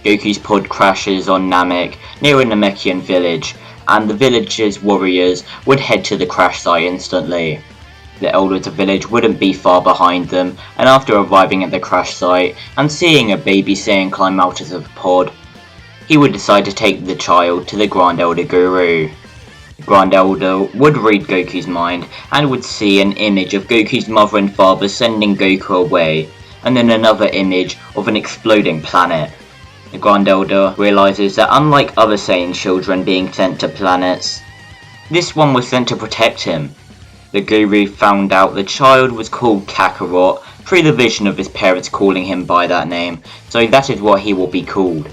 Goku's pod crashes on Namek near a Namekian village, and the village's warriors would head to the crash site instantly. The elder of the village wouldn't be far behind them, and after arriving at the crash site and seeing a baby Saiyan climb out of the pod, he would decide to take the child to the Grand Elder Guru. The Grand Elder would read Goku's mind and would see an image of Goku's mother and father sending Goku away, and then another image of an exploding planet. The Grand Elder realizes that unlike other Saiyan children being sent to planets, this one was sent to protect him. The Guru found out the child was called Kakarot through the vision of his parents calling him by that name, so that is what he will be called.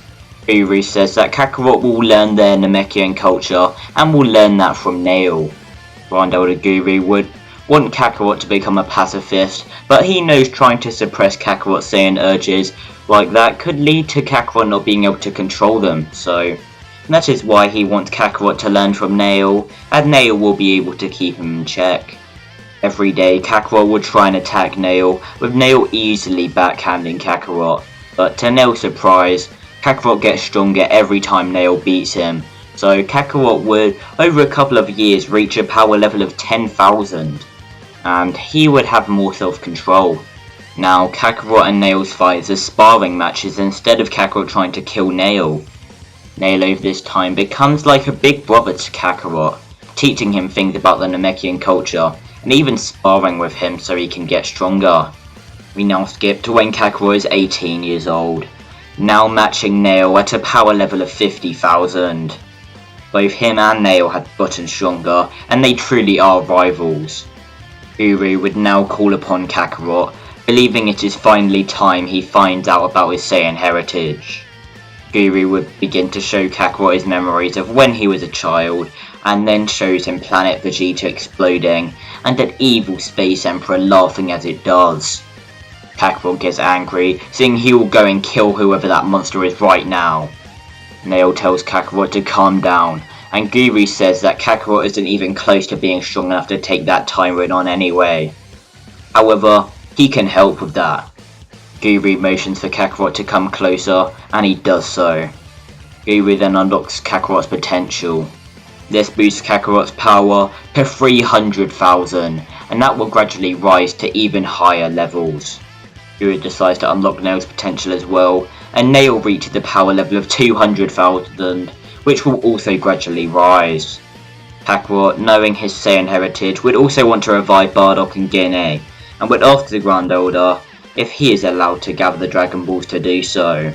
Guru says that Kakarot will learn their Namekian culture and will learn that from Nail. Grand Elder Guru would want Kakarot to become a pacifist, but he knows trying to suppress Kakarot's Saiyan urges like that could lead to Kakarot not being able to control them, so that is why he wants Kakarot to learn from Nail, and Nail will be able to keep him in check. Every day Kakarot would try and attack Nail, with Nail easily backhanding Kakarot, but to Nail's surprise, Kakarot gets stronger every time Nail beats him, so Kakarot would over a couple of years reach a power level of 10,000, and he would have more self-control. Now Kakarot and Nail's fights are sparring matches instead of Kakarot trying to kill Nail. Nail over this time becomes like a big brother to Kakarot, teaching him things about the Namekian culture, and even sparring with him so he can get stronger. We now skip to when Kakarot is 18 years old, now matching Nail at a power level of 50,000. Both him and Nail had gotten stronger, and they truly are rivals. Guru would now call upon Kakarot, believing it is finally time he finds out about his Saiyan heritage. Guru would begin to show Kakarot his memories of when he was a child, and then shows him planet Vegeta exploding, and an evil space emperor laughing as it does. Kakarot gets angry, saying he will go and kill whoever that monster is right now. Nail tells Kakarot to calm down, and Guru says that Kakarot isn't even close to being strong enough to take that tyrant on anyway. However, he can help with that. Guru motions for Kakarot to come closer, and he does so. Guru then unlocks Kakarot's potential. This boosts Kakarot's power to 300,000, and that will gradually rise to even higher levels. Guru decides to unlock Nail's potential as well, and Nail reaches the power level of 200,000, which will also gradually rise. Kakarot, knowing his Saiyan heritage, would also want to revive Bardock and Guinea, and would ask the Grand Elder if he is allowed to gather the Dragon Balls to do so.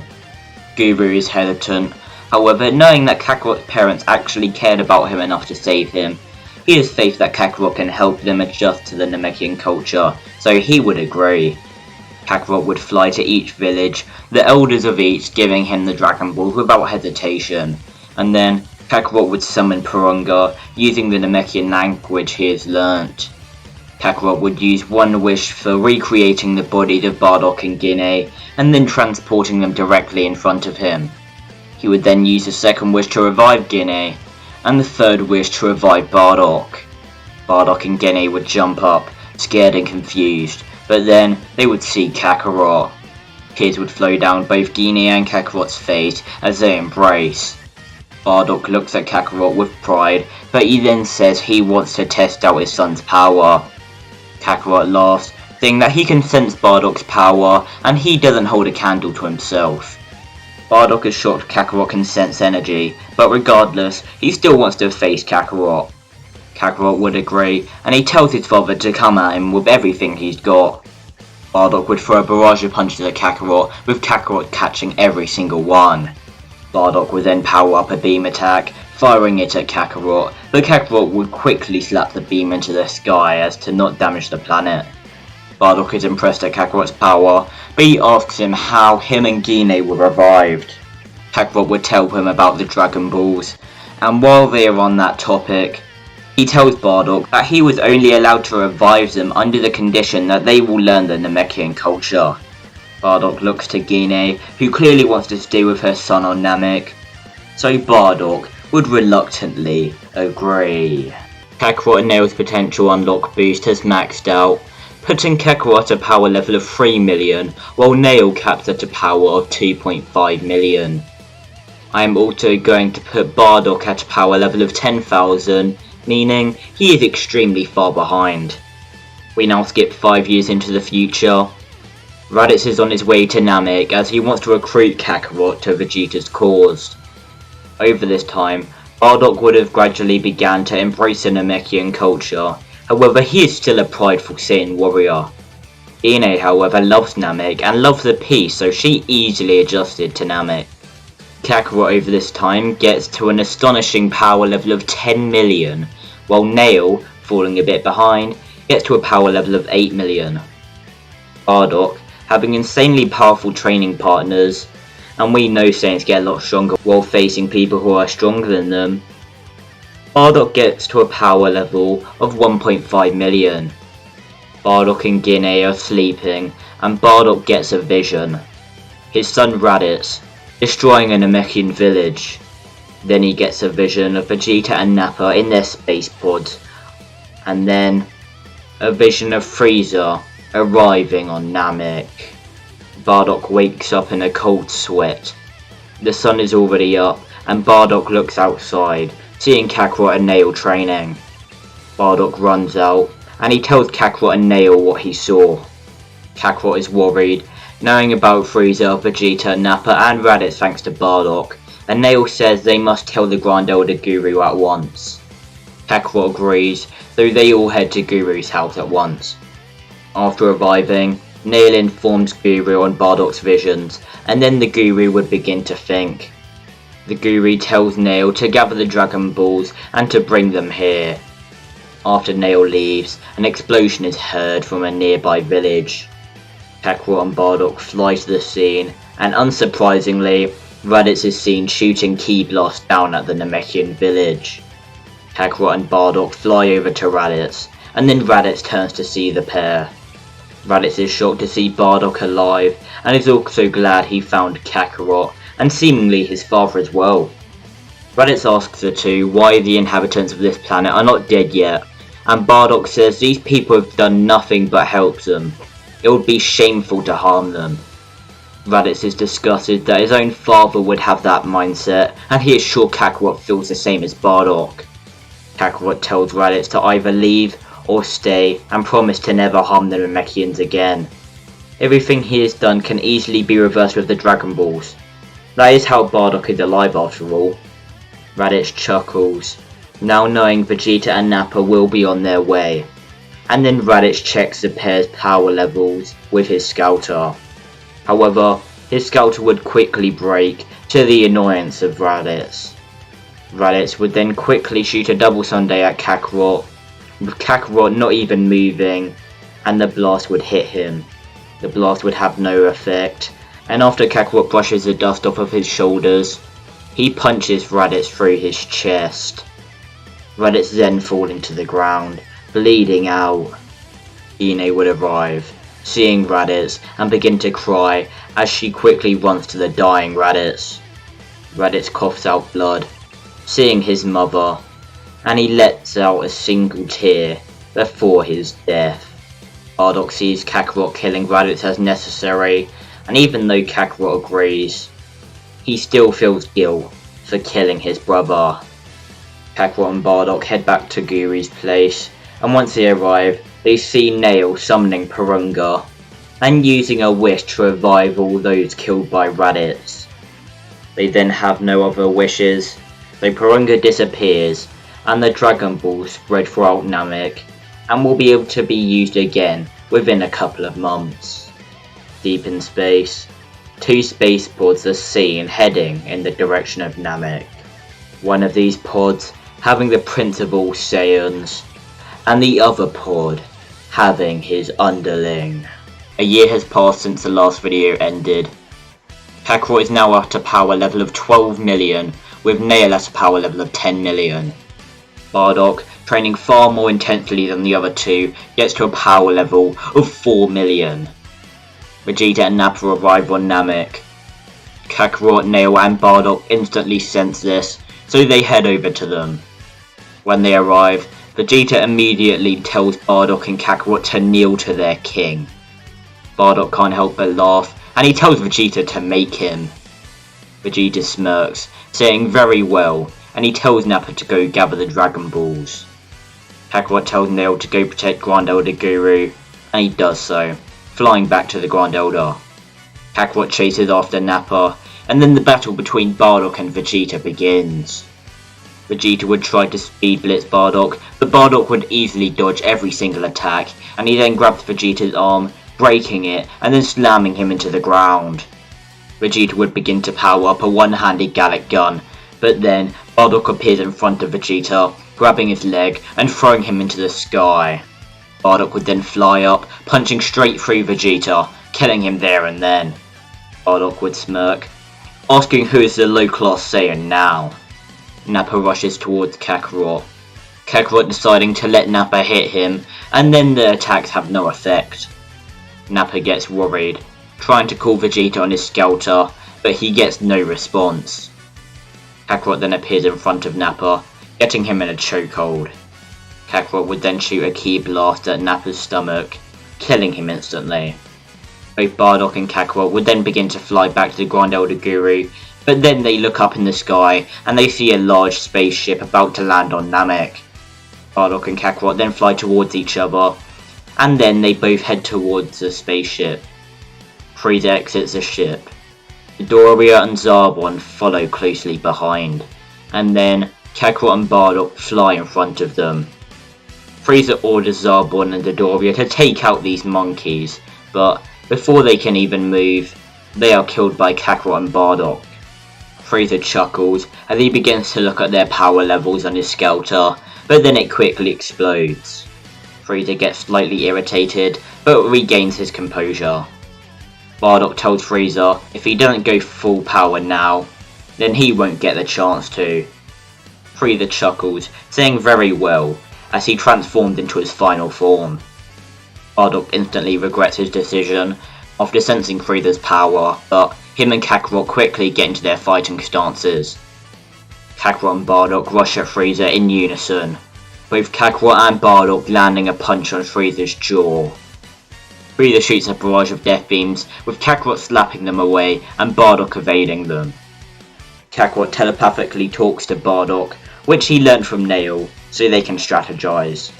Guru is hesitant, however, knowing that Kakarot's parents actually cared about him enough to save him, he has faith that Kakarot can help them adjust to the Namekian culture, so he would agree. Kakarot would fly to each village, the elders of each giving him the Dragon Balls without hesitation, and then Kakarot would summon Purunga using the Namekian language he has learnt. Kakarot would use one wish for recreating the bodies of Bardock and Guinea, and then transporting them directly in front of him. He would then use the second wish to revive Guinea, and the third wish to revive Bardock. Bardock and Guinea would jump up, scared and confused, but then they would see Kakarot. Tears would flow down both Guinea and Kakarot's face as they embrace. Bardock looks at Kakarot with pride, but he then says he wants to test out his son's power. Kakarot laughs, saying that he can sense Bardock's power, and he doesn't hold a candle to himself. Bardock is shocked Kakarot can sense energy, but regardless, he still wants to face Kakarot. Kakarot would agree, and he tells his father to come at him with everything he's got. Bardock would throw a barrage of punches at Kakarot, with Kakarot catching every single one. Bardock would then power up a beam attack, firing it at Kakarot, but Kakarot would quickly slap the beam into the sky as to not damage the planet. Bardock is impressed at Kakarot's power, but he asks him how him and Guinea were revived. Kakarot would tell him about the Dragon Balls, and while they are on that topic, he tells Bardock that he was only allowed to revive them under the condition that they will learn the Namekian culture. Bardock looks to Guinea, who clearly wants to stay with her son on Namek, so Bardock would reluctantly agree. Kakarot and Nail's potential unlock boost has maxed out, putting Kakarot at a power level of 3 million, while Nail caps at a power of 2.5 million. I am also going to put Bardock at a power level of 10,000, meaning he is extremely far behind. We now skip 5 years into the future. Raditz is on his way to Namek as he wants to recruit Kakarot to Vegeta's cause. Over this time, Bardock would have gradually begun to embrace the Namekian culture, however he is still a prideful Saiyan warrior. Ine, however, loves Namek and loves the peace, so she easily adjusted to Namek. Kakarot over this time gets to an astonishing power level of 10 million, while Nail, falling a bit behind, gets to a power level of 8 million. Bardock, having insanely powerful training partners, and we know Saiyans get a lot stronger while facing people who are stronger than them, Bardock gets to a power level of 1.5 million. Bardock and Guinea are sleeping, and Bardock gets a vision. His son Raditz, destroying a Namekian village. Then he gets a vision of Vegeta and Nappa in their space pods, and then a vision of Frieza arriving on Namek. Bardock wakes up in a cold sweat. The sun is already up, and Bardock looks outside, seeing Kakarot and Nail training. Bardock runs out, and he tells Kakarot and Nail what he saw. Kakarot is worried, knowing about Frieza, Vegeta, Nappa and Raditz thanks to Bardock, and Nail says they must tell the Grand Elder Guru at once. Kakarot agrees, so they all head to Guru's house at once. After arriving, Nail informs Guru on Bardock's visions, and then the Guru would begin to think. The Guru tells Nail to gather the Dragon Balls and to bring them here. After Nail leaves, an explosion is heard from a nearby village. Kakarot and Bardock fly to the scene, and unsurprisingly, Raditz is seen shooting Ki Blast down at the Namekian village. Kakarot and Bardock fly over to Raditz, and then Raditz turns to see the pair. Raditz is shocked to see Bardock alive, and is also glad he found Kakarot, and seemingly his father as well. Raditz asks the two why the inhabitants of this planet are not dead yet, and Bardock says these people have done nothing but help them. It would be shameful to harm them. Raditz is disgusted that his own father would have that mindset, and he is sure Kakarot feels the same as Bardock. Kakarot tells Raditz to either leave or stay, and promise to never harm the Namekians again. Everything he has done can easily be reversed with the Dragon Balls. That is how Bardock is alive after all. Raditz chuckles, now knowing Vegeta and Nappa will be on their way. And then Raditz checks the pair's power levels with his scouter. However, his scouter would quickly break, to the annoyance of Raditz. Raditz would then quickly shoot a double Sundae at Kakarot, with Kakarot not even moving, and the blast would hit him. The blast would have no effect, and after Kakarot brushes the dust off of his shoulders, he punches Raditz through his chest. Raditz then falling to the ground, bleeding out. Ine would arrive, seeing Raditz, and begin to cry as she quickly runs to the dying Raditz. Raditz coughs out blood, seeing his mother, and he lets out a single tear before his death. Bardock sees Kakarot killing Raditz as necessary, and even though Kakarot agrees, he still feels guilt for killing his brother. Kakarot and Bardock head back to Guru's place, and once they arrive, they see Nail summoning Purunga, and using a wish to revive all those killed by Raditz. They then have no other wishes, so Purunga disappears, and the Dragon Balls spread throughout Namek, and will be able to be used again within a couple of months. Deep in space, two space pods are seen heading in the direction of Namek. One of these pods having the Prince of all Saiyans, and the other pod having his underling. A year has passed since the last video ended. Kakarot is now at a power level of 12 million, with Nail at a power level of 10 million. Bardock, training far more intensely than the other two, gets to a power level of 4 million. Vegeta and Nappa arrive on Namek. Kakarot, Nail and Bardock instantly sense this, so they head over to them. When they arrive, Vegeta immediately tells Bardock and Kakarot to kneel to their king. Bardock can't help but laugh, and he tells Vegeta to make him. Vegeta smirks, saying very well, and he tells Nappa to go gather the Dragon Balls. Kakarot tells Nail to go protect Grand Elder Guru, and he does so, flying back to the Grand Elder. Kakarot chases after Nappa, and then the battle between Bardock and Vegeta begins. Vegeta would try to speed blitz Bardock, but Bardock would easily dodge every single attack, and he then grabs Vegeta's arm, breaking it, and then slamming him into the ground. Vegeta would begin to power up a one-handed Gallic gun, but then Bardock appears in front of Vegeta, grabbing his leg and throwing him into the sky. Bardock would then fly up, punching straight through Vegeta, killing him there and then. Bardock would smirk, asking who is the low-class Saiyan now. Nappa rushes towards Kakarot. Kakarot deciding to let Nappa hit him, and then the attacks have no effect. Nappa gets worried, trying to call Vegeta on his scouter, but he gets no response. Kakarot then appears in front of Nappa, getting him in a chokehold. Kakarot would then shoot a ki blast at Nappa's stomach, killing him instantly. Both Bardock and Kakarot would then begin to fly back to the Grand Elder Guru, but then they look up in the sky and they see a large spaceship about to land on Namek. Bardock and Kakarot then fly towards each other, and then they both head towards the spaceship. Frieza exits the ship. Dodoria and Zarbon follow closely behind, and then Kakarot and Bardock fly in front of them. Frieza orders Zarbon and Dodoria to take out these monkeys, but before they can even move, they are killed by Kakarot and Bardock. Frieza chuckles as he begins to look at their power levels on his scouter, but then it quickly explodes. Frieza gets slightly irritated, but regains his composure. Bardock tells Frieza if he doesn't go full power now, then he won't get the chance to. Frieza chuckles, saying very well, as he transformed into his final form. Bardock instantly regrets his decision after sensing Frieza's power, but him and Kakarot quickly get into their fighting stances. Kakarot and Bardock rush at Frieza in unison, both Kakarot and Bardock landing a punch on Frieza's jaw. Frieza shoots a barrage of death beams, with Kakarot slapping them away and Bardock evading them. Kakarot telepathically talks to Bardock, which he learned from Nail, so they can strategize.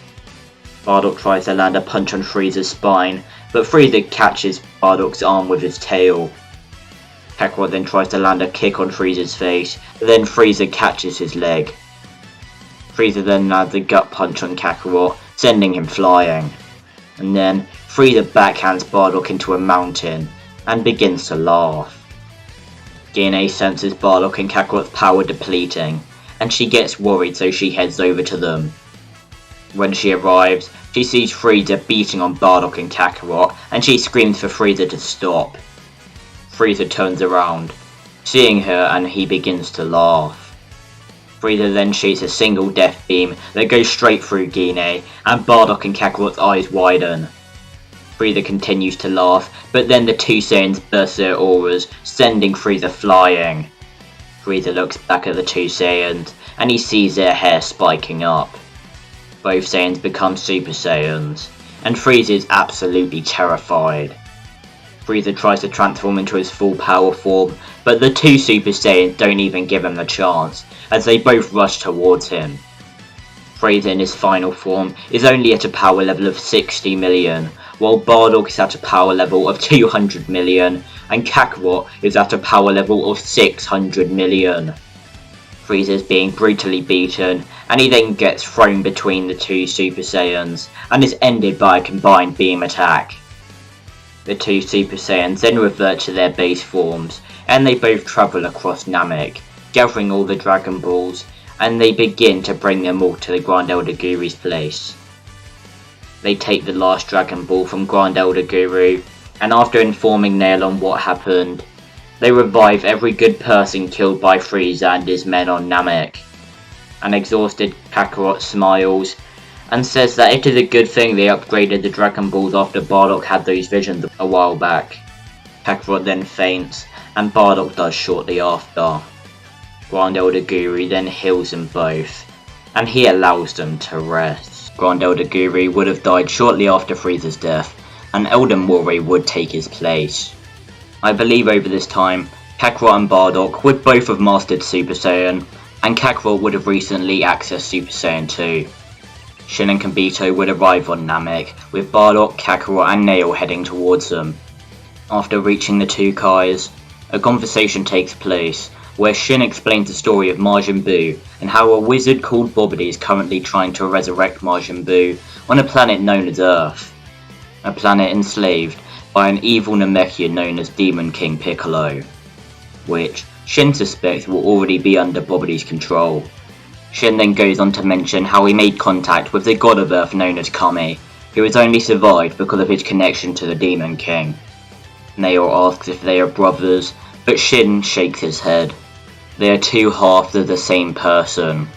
Bardock tries to land a punch on Frieza's spine, but Frieza catches Bardock's arm with his tail. Kakarot then tries to land a kick on Frieza's face, but then Frieza catches his leg. Frieza then lands a gut punch on Kakarot, sending him flying. And then Frieza backhands Bardock into a mountain, and begins to laugh. Gine senses Bardock and Kakarot's power depleting, and she gets worried, so she heads over to them. When she arrives, she sees Frieza beating on Bardock and Kakarot, and she screams for Frieza to stop. Frieza turns around, seeing her, and he begins to laugh. Frieza then shoots a single death beam that goes straight through Gine, and Bardock and Kakarot's eyes widen. Frieza continues to laugh, but then the two Saiyans burst their auras, sending Frieza flying. Frieza looks back at the two Saiyans, and he sees their hair spiking up. Both Saiyans become Super Saiyans, and Frieza is absolutely terrified. Frieza tries to transform into his full power form, but the two Super Saiyans don't even give him the chance, as they both rush towards him. Frieza in his final form is only at a power level of 60 million, while Bardock is at a power level of 200 million, and Kakarot is at a power level of 600 million. Frieza is being brutally beaten, and he then gets thrown between the two Super Saiyans, and is ended by a combined beam attack. The two Super Saiyans then revert to their base forms, and they both travel across Namek, gathering all the Dragon Balls, and they begin to bring them all to the Grand Elder Guru's place. They take the last Dragon Ball from Grand Elder Guru, and after informing Nail on what happened, they revive every good person killed by Frieza and his men on Namek. An exhausted Kakarot smiles, and says that it is a good thing they upgraded the Dragon Balls after Bardock had those visions a while back. Kakarot then faints, and Bardock does shortly after. Grand Elder Guru then heals them both, and he allows them to rest. Grand Elder Guri would have died shortly after Frieza's death, and Elder Moray would take his place. I believe over this time, Kakarot and Bardock would both have mastered Super Saiyan, and Kakarot would have recently accessed Super Saiyan 2. Shin and Kibito would arrive on Namek, with Bardock, Kakarot and Nail heading towards them. After reaching the two Kais, a conversation takes place, where Shin explains the story of Majin Buu and how a wizard called Bobbidi is currently trying to resurrect Majin Buu on a planet known as Earth, a planet enslaved by an evil Namekian known as Demon King Piccolo, which Shin suspects will already be under Bobbidi's control. Shin then goes on to mention how he made contact with the god of Earth known as Kami, who has only survived because of his connection to the Demon King. Nail asks if they are brothers, but Shin shakes his head. They are two halves of the same person.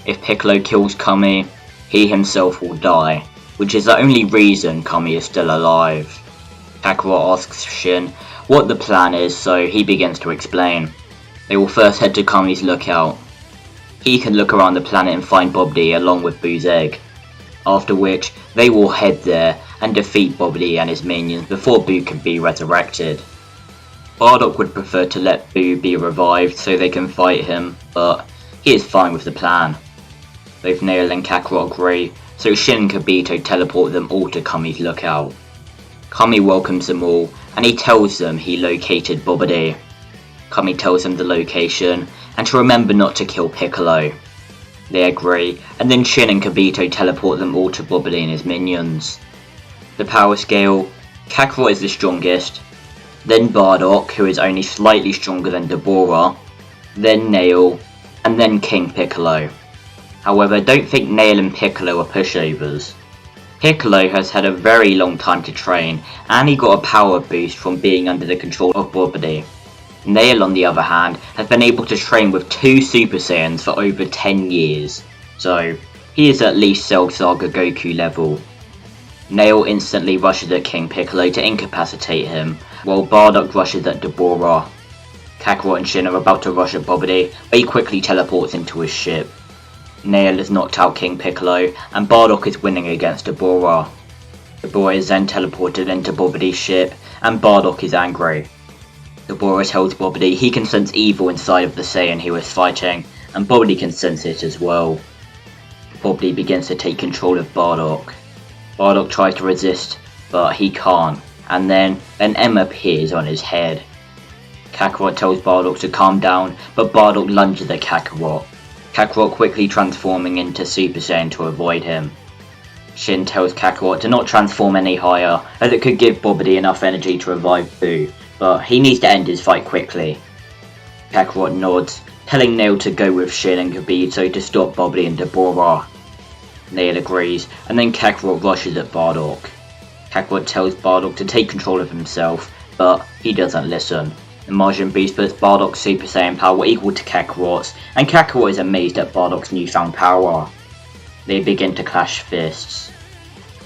If Piccolo kills Kami, he himself will die, which is the only reason Kami is still alive. Kakarot asks Shin what the plan is, so he begins to explain. They will first head to Kami's lookout. He can look around the planet and find Bobbidi along with Buu's egg, after which they will head there and defeat Bobbidi and his minions before Buu can be resurrected. Bardock would prefer to let Buu be revived so they can fight him, but he is fine with the plan. Both Nail and Kakarot agree, so Shin and Kibito teleport them all to Kami's lookout. Kami welcomes them all, and he tells them he located Bobbidi. Kami tells them the location, and to remember not to kill Piccolo. They agree, and then Shin and Kibito teleport them all to Bobbidi and his minions. The power scale, Kakarot is the strongest, then Bardock, who is only slightly stronger than Dabura, then Nail, and then King Piccolo. However, don't think Nail and Piccolo are pushovers. Piccolo has had a very long time to train, and he got a power boost from being under the control of Bobbidi. Nail, on the other hand, has been able to train with 2 Super Saiyans for over 10 years, so he is at least Cell Saga Goku level. Nail instantly rushes at King Piccolo to incapacitate him, while Bardock rushes at Dabura. Kakarot and Shin are about to rush at Bobbidi, but he quickly teleports into his ship. Nail has knocked out King Piccolo, and Bardock is winning against Dabura. Dabura is then teleported into Bobbidi's ship, and Bardock is angry. Dabura tells Bobbidi he can sense evil inside of the Saiyan he was fighting, and Bobbidi can sense it as well. Bobbidi begins to take control of Bardock. Bardock tries to resist, but he can't, and then an M appears on his head. Kakarot tells Bardock to calm down, but Bardock lunges at Kakarot. Kakarot quickly transforming into Super Saiyan to avoid him. Shin tells Kakarot to not transform any higher, as it could give Bobbidi enough energy to revive Buu, but he needs to end his fight quickly. Kakarot nods, telling Nail to go with Shin and Kibito to stop Bobbidi and Dabura. Nail agrees, and then Kakarot rushes at Bardock. Kakarot tells Bardock to take control of himself, but he doesn't listen. The Majin Buu puts Bardock's Super Saiyan power equal to Kakarot's, and Kakarot is amazed at Bardock's newfound power. They begin to clash fists,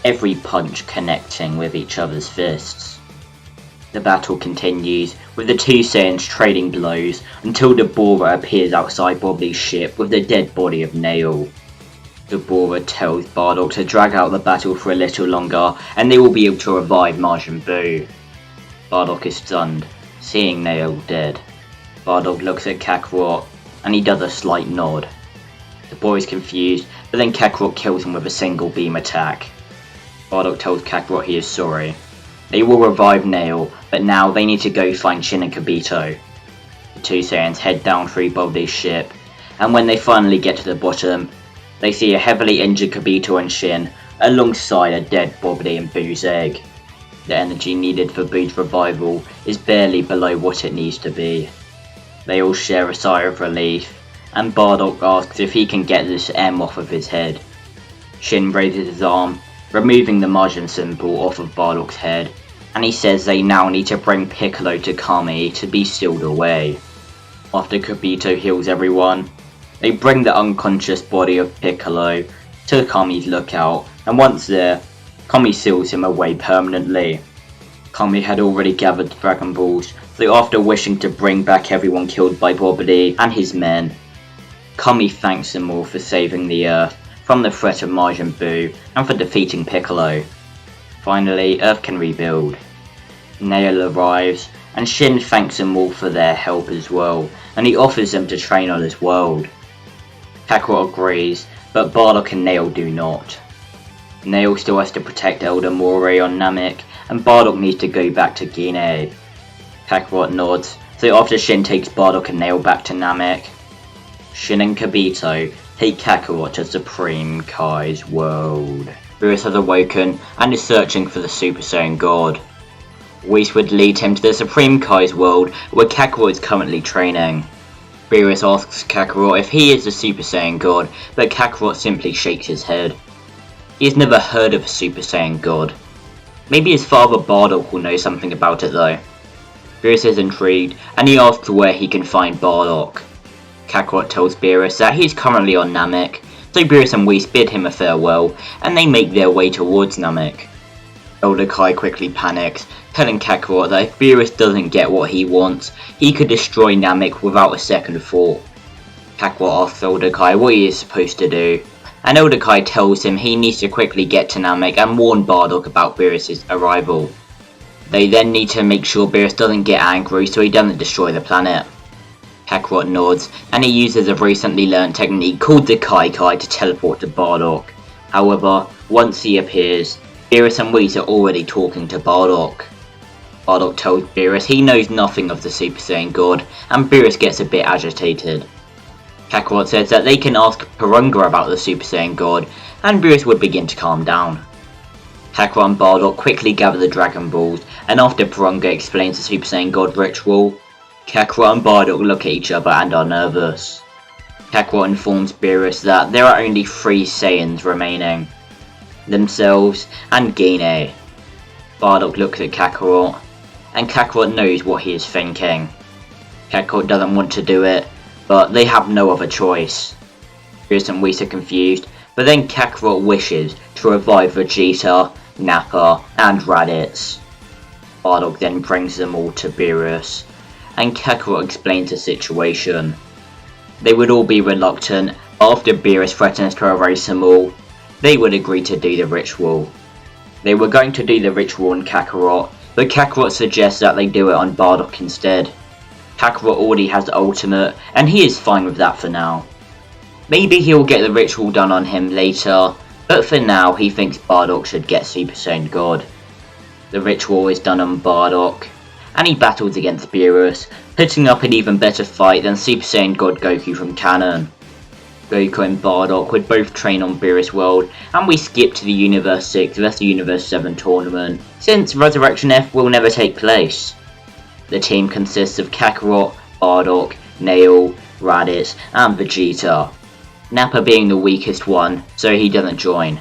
every punch connecting with each other's fists. The battle continues, with the two Saiyans trading blows until Dabura appears outside Bobbidi's ship with the dead body of Nail. Dabura tells Bardock to drag out the battle for a little longer, and they will be able to revive Majin Buu. Bardock is stunned, seeing Nail dead. Bardock looks at Kakarot, and he does a slight nod. The boy is confused, but then Kakarot kills him with a single beam attack. Bardock tells Kakarot he is sorry. They will revive Nail, but now they need to go find Shin and Kibito. The two Saiyans head down through Bobbidi's ship, and when they finally get to the bottom, they see a heavily injured Kibito and Shin alongside a dead Bobbidi and Buu's egg. The energy needed for Buu's revival is barely below what it needs to be. They all share a sigh of relief, and Bardock asks if he can get this M off of his head. Shin raises his arm, removing the Majin symbol off of Bardock's head, and he says they now need to bring Piccolo to Kami to be sealed away. After Kibito heals everyone, they bring the unconscious body of Piccolo to Kami's lookout, and once there, Kami seals him away permanently. Kami had already gathered Dragon Balls, so after wishing to bring back everyone killed by Bobbidi and his men, Kami thanks them all for saving the Earth from the threat of Majin Buu and for defeating Piccolo. Finally, Earth can rebuild. Nail arrives, and Shin thanks them all for their help as well, and he offers them to train on his world. Kakarot agrees, but Bardock and Nail do not. Nail still has to protect Elder Moray on Namek, and Bardock needs to go back to Guinea. Kakarot nods, so after Shin takes Bardock and Nail back to Namek, Shin and Kibito take Kakarot to Supreme Kai's world. Beerus has awoken and is searching for the Super Saiyan God. Whis would lead him to the Supreme Kai's world where Kakarot is currently training. Beerus asks Kakarot if he is the Super Saiyan God, but Kakarot simply shakes his head. He has never heard of a Super Saiyan God. Maybe his father Bardock will know something about it though. Beerus is intrigued and he asks where he can find Bardock. Kakarot tells Beerus that he is currently on Namek, so Beerus and Whis bid him a farewell and they make their way towards Namek. Elder Kai quickly panics, telling Kakarot that if Beerus doesn't get what he wants, he could destroy Namek without a second thought. Kakarot asks Elder Kai what he is supposed to do, and Elder Kai tells him he needs to quickly get to Namek and warn Bardock about Beerus' arrival. They then need to make sure Beerus doesn't get angry so he doesn't destroy the planet. Kakarot nods, and he uses a recently learned technique called the Kai Kai to teleport to Bardock. However, once he appears, Beerus and Whis are already talking to Bardock. Bardock tells Beerus he knows nothing of the Super Saiyan God, and Beerus gets a bit agitated. Kakarot says that they can ask Porunga about the Super Saiyan God, and Beerus would begin to calm down. Kakarot and Bardock quickly gather the Dragon Balls, and after Porunga explains the Super Saiyan God ritual, Kakarot and Bardock look at each other and are nervous. Kakarot informs Beerus that there are only 3 Saiyans remaining: themselves and Guinea. Bardock looks at Kakarot, and Kakarot knows what he is thinking. Kakarot doesn't want to do it, but they have no other choice. Beerus and Whis are confused, but then Kakarot wishes to revive Vegeta, Nappa, and Raditz. Bardock then brings them all to Beerus, and Kakarot explains the situation. They would all be reluctant, but after Beerus threatens to erase them all, they would agree to do the ritual. They were going to do the ritual on Kakarot, but Kakarot suggests that they do it on Bardock instead. Kakarot already has the ultimate, and he is fine with that for now. Maybe he'll get the ritual done on him later, but for now he thinks Bardock should get Super Saiyan God. The ritual is done on Bardock, and he battles against Beerus, putting up an even better fight than Super Saiyan God Goku from canon. Goku and Bardock would both train on Beerus World, and we skip to the Universe 6 vs Universe 7 tournament, since Resurrection F will never take place. The team consists of Kakarot, Bardock, Nail, Raditz, and Vegeta. Nappa being the weakest one, so he doesn't join.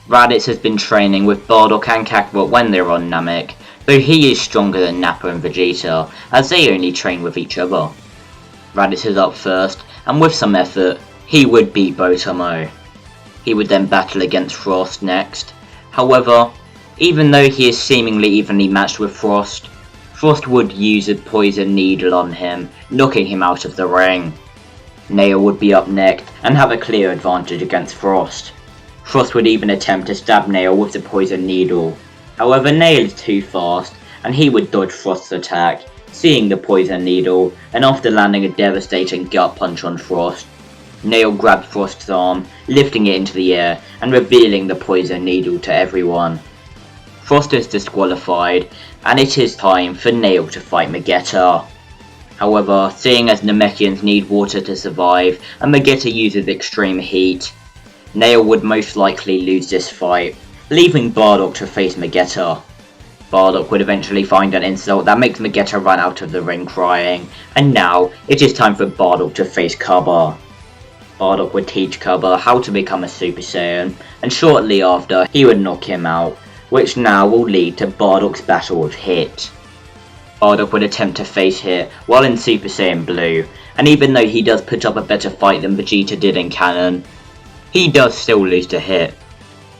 Raditz has been training with Bardock and Kakarot when they're on Namek, though he is stronger than Nappa and Vegeta, as they only train with each other. Raditz is up first, and with some effort, he would beat Botomo. He would then battle against Frost next. However, even though he is seemingly evenly matched with Frost, Frost would use a poison needle on him, knocking him out of the ring. Nail would be up next, and have a clear advantage against Frost. Frost would even attempt to stab Nail with the poison needle. However, Nail is too fast, and he would dodge Frost's attack, seeing the poison needle, and after landing a devastating gut punch on Frost, Nail grabbed Frost's arm, lifting it into the air, and revealing the poison needle to everyone. Frost is disqualified, and it is time for Nail to fight Vegeta. However, seeing as Namekians need water to survive, and Vegeta uses extreme heat, Nail would most likely lose this fight, leaving Bardock to face Vegeta. Bardock would eventually find an insult that makes Vegeta run out of the ring crying, and now it is time for Bardock to face Cubba. Bardock would teach Cubba how to become a Super Saiyan, and shortly after he would knock him out, which now will lead to Bardock's battle with Hit. Bardock would attempt to face Hit while in Super Saiyan Blue, and even though he does put up a better fight than Vegeta did in canon, he does still lose to Hit,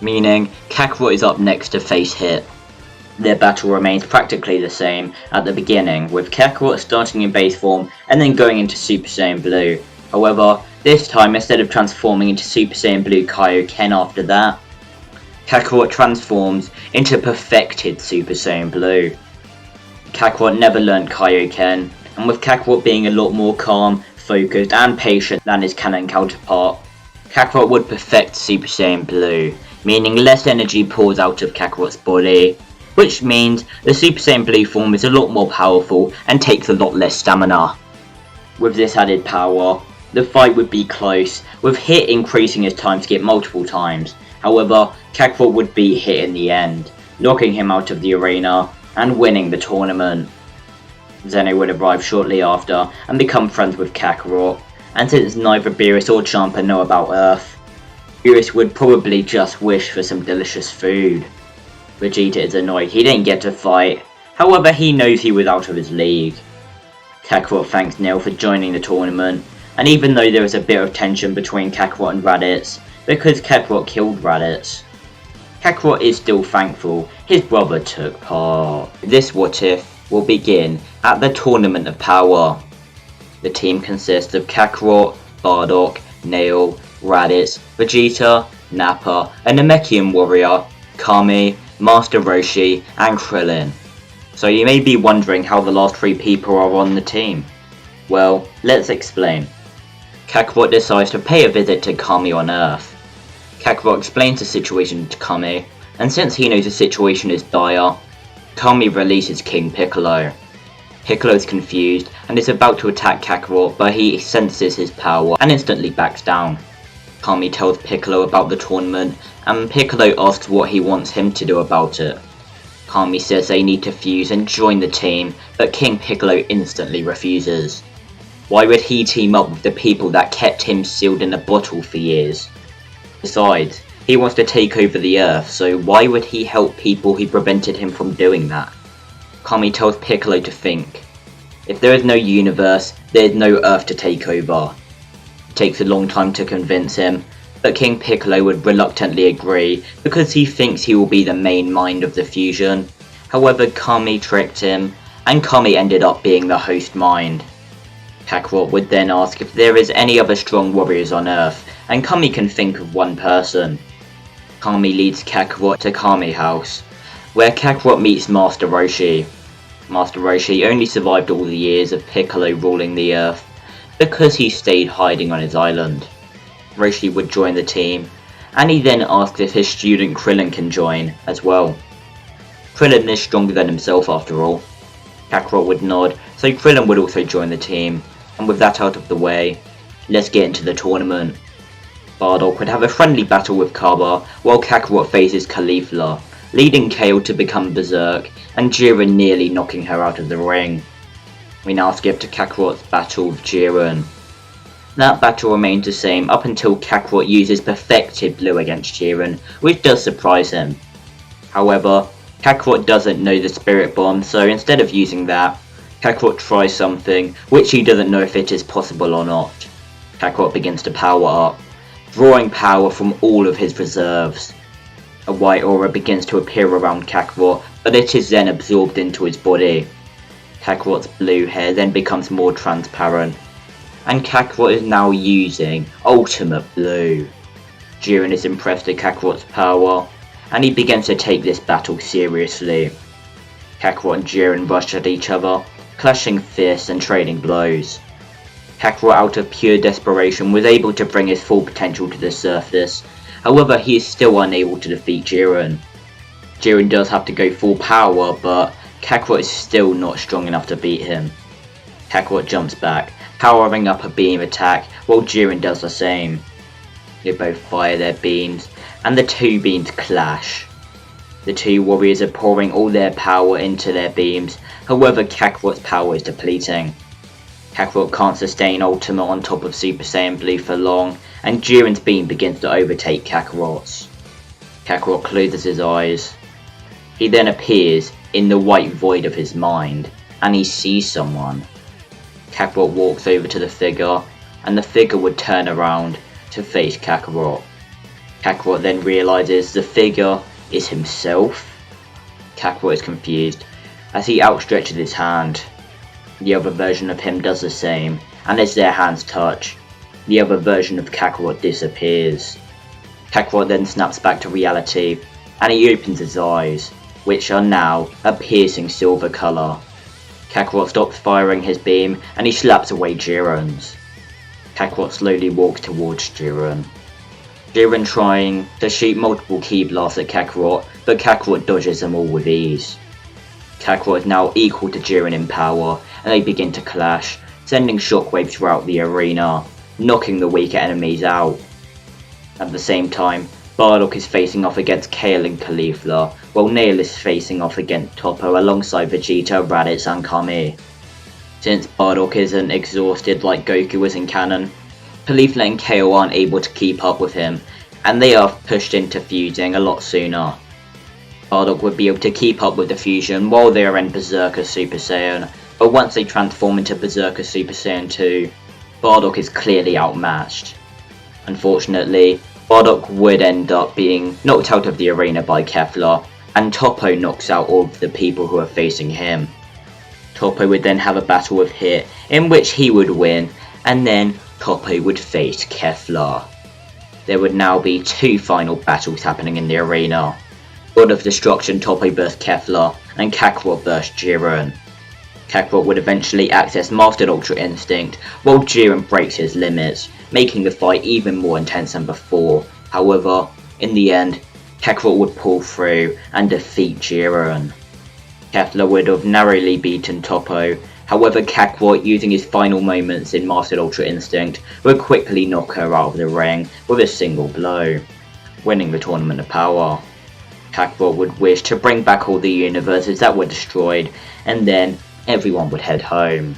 meaning Kakarot is up next to face Hit. Their battle remains practically the same at the beginning, with Kakarot starting in base form and then going into Super Saiyan Blue. However, This time, instead of transforming into Super Saiyan Blue Kaioken after that, Kakarot transforms into perfected Super Saiyan Blue. Kakarot never learned Kaioken, and with Kakarot being a lot more calm, focused and patient than his canon counterpart, Kakarot would perfect Super Saiyan Blue, meaning less energy pours out of Kakarot's body, which means the Super Saiyan Blue form is a lot more powerful and takes a lot less stamina. With this added power, the fight would be close, with Hit increasing his time skip multiple times. However, Kakarot would beat Hit in the end, knocking him out of the arena and winning the tournament. Zeno would arrive shortly after and become friends with Kakarot, and since neither Beerus or Champa know about Earth, Beerus would probably just wish for some delicious food. Vegeta is annoyed he didn't get to fight, however he knows he was out of his league. Kakarot thanks Neil for joining the tournament, and even though there is a bit of tension between Kakarot and Raditz, because Kakarot killed Raditz, Kakarot is still thankful his brother took part. This what if will begin at the Tournament of Power. The team consists of Kakarot, Bardock, Nail, Raditz, Vegeta, Nappa, a Namekian warrior, Kami, Master Roshi, and Krillin. So you may be wondering how the last 3 people are on the team. Well, let's explain. Kakarot decides to pay a visit to Kami on Earth. Kakarot explains the situation to Kami, and since he knows the situation is dire, Kami releases King Piccolo. Piccolo is confused and is about to attack Kakarot, but he senses his power and instantly backs down. Kami tells Piccolo about the tournament, and Piccolo asks what he wants him to do about it. Kami says they need to fuse and join the team, but King Piccolo instantly refuses. Why would he team up with the people that kept him sealed in a bottle for years? Besides, he wants to take over the Earth, so why would he help people who prevented him from doing that? Kami tells Piccolo to think. If there is no universe, there is no Earth to take over. It takes a long time to convince him, but King Piccolo would reluctantly agree because he thinks he will be the main mind of the fusion. However, Kami tricked him, and Kami ended up being the host mind. Kakarot would then ask if there is any other strong warriors on Earth, and Kami can think of one person. Kami leads Kakarot to Kami House, where Kakarot meets Master Roshi. Master Roshi only survived all the years of Piccolo ruling the Earth because he stayed hiding on his island. Roshi would join the team, and he then asks if his student Krillin can join as well. Krillin is stronger than himself after all. Kakarot would nod, so Krillin would also join the team, and with that out of the way, let's get into the tournament. Bardock would have a friendly battle with Kaba, while Kakarot faces Caulifla, leading Kale to become Berserk, and Jiren nearly knocking her out of the ring. We now skip to Kakarot's battle with Jiren. That battle remains the same up until Kakarot uses Perfected Blue against Jiren, which does surprise him. However, Kakarot doesn't know the Spirit Bomb, so instead of using that, Kakarot tries something, which he doesn't know if it is possible or not. Kakarot begins to power up, drawing power from all of his reserves. A white aura begins to appear around Kakarot, but it is then absorbed into his body. Kakarot's blue hair then becomes more transparent, and Kakarot is now using Ultimate Blue. Jiren is impressed at Kakarot's power, and he begins to take this battle seriously. Kakarot and Jiren rush at each other, clashing fists and trading blows. Kakarot, out of pure desperation, was able to bring his full potential to the surface, however he is still unable to defeat Jiren. Jiren does have to go full power, but Kakarot is still not strong enough to beat him. Kakarot jumps back, powering up a beam attack, while Jiren does the same. They both fire their beams, and the two beams clash. The two warriors are pouring all their power into their beams, however Kakarot's power is depleting. Kakarot can't sustain Ultimate on top of Super Saiyan Blue for long, and Jiren's beam begins to overtake Kakarot's. Kakarot closes his eyes. He then appears in the white void of his mind, and he sees someone. Kakarot walks over to the figure, and the figure would turn around to face Kakarot. Kakarot then realizes the figure is himself. Kakarot is confused as he outstretches his hand. The other version of him does the same, and as their hands touch, the other version of Kakarot disappears. Kakarot then snaps back to reality, and he opens his eyes, which are now a piercing silver colour. Kakarot stops firing his beam, and he slaps away Jiren's. Kakarot slowly walks towards Jiren. Jiren trying to shoot multiple ki blasts at Kakarot, but Kakarot dodges them all with ease. Kakarot is now equal to Jiren in power, and they begin to clash, sending shockwaves throughout the arena, knocking the weaker enemies out. At the same time, Bardock is facing off against Kale and Caulifla, while Nail is facing off against Toppo alongside Vegeta, Raditz and Kami. Since Bardock isn't exhausted like Goku was in canon, Caulifla and Kale aren't able to keep up with him, and they are pushed into fusing a lot sooner. Bardock would be able to keep up with the fusion while they are in Berserker Super Saiyan, but once they transform into Berserker Super Saiyan 2, Bardock is clearly outmatched. Unfortunately, Bardock would end up being knocked out of the arena by Kefla, and Toppo knocks out all of the people who are facing him. Toppo would then have a battle with Hit, in which he would win, and then Toppo would face Kefla. There would now be 2 final battles happening in the arena. God of Destruction Toppo vs Kefla, and Kakarot vs Jiren. Kakarot would eventually access Mastered Ultra Instinct, while Jiren breaks his limits, making the fight even more intense than before. However, in the end, Kakarot would pull through and defeat Jiren. Kefla would have narrowly beaten Toppo, however Kakarot, using his final moments in Mastered Ultra Instinct, would quickly knock her out of the ring with a single blow, winning the Tournament of Power. Kakarot would wish to bring back all the universes that were destroyed, and then everyone would head home.